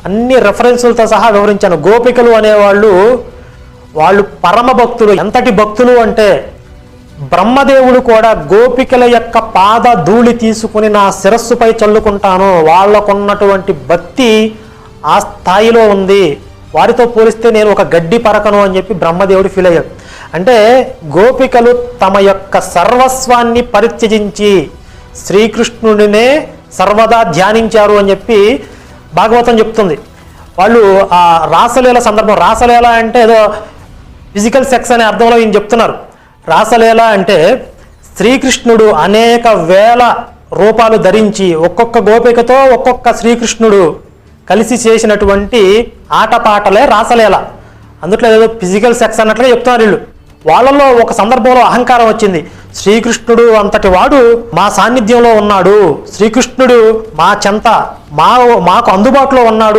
అన్ని రెఫరెన్సులతో సహా వివరించాను. గోపికలు అనేవాళ్ళు వాళ్ళు పరమ భక్తులు. ఎంతటి భక్తులు అంటే బ్రహ్మదేవుడు కూడా గోపికల యొక్క పాద ధూళి తీసుకుని నా శిరస్సుపై చల్లుకుంటాను, వాళ్ళకున్నటువంటి భక్తి ఆ స్థాయిలో ఉంది, వారితో పోలిస్తే నేను ఒక గడ్డి పరకను అని చెప్పి బ్రహ్మదేవుడు ఫీల్ అయ్యాడు. అంటే గోపికలు తమ యొక్క సర్వస్వాన్ని పరిత్యజించి శ్రీకృష్ణుడినే సర్వదా ధ్యానించారు అని చెప్పి భాగవతం చెప్తుంది. వాళ్ళు ఆ రాసలీల సందర్భం, రాసలీల అంటే ఏదో ఫిజికల్ సెక్స్ అనే అర్థంలో ఈయన చెప్తున్నారు. రాసలీల అంటే శ్రీకృష్ణుడు అనేక వేల రూపాలు ధరించి ఒక్కొక్క గోపికతో ఒక్కొక్క శ్రీకృష్ణుడు కలిసి చేసినటువంటి ఆటపాటలే రాసలీల. అందుట్లో ఏదో ఫిజికల్ సెక్స్ అన్నట్లుగా చెప్తున్నారు వీళ్ళు. వాళ్ళలో ఒక సందర్భంలో అహంకారం వచ్చింది. శ్రీకృష్ణుడు అంతటి వాడు మా సాన్నిధ్యంలో ఉన్నాడు, శ్రీకృష్ణుడు మా చెంత మాకు అందుబాటులో ఉన్నాడు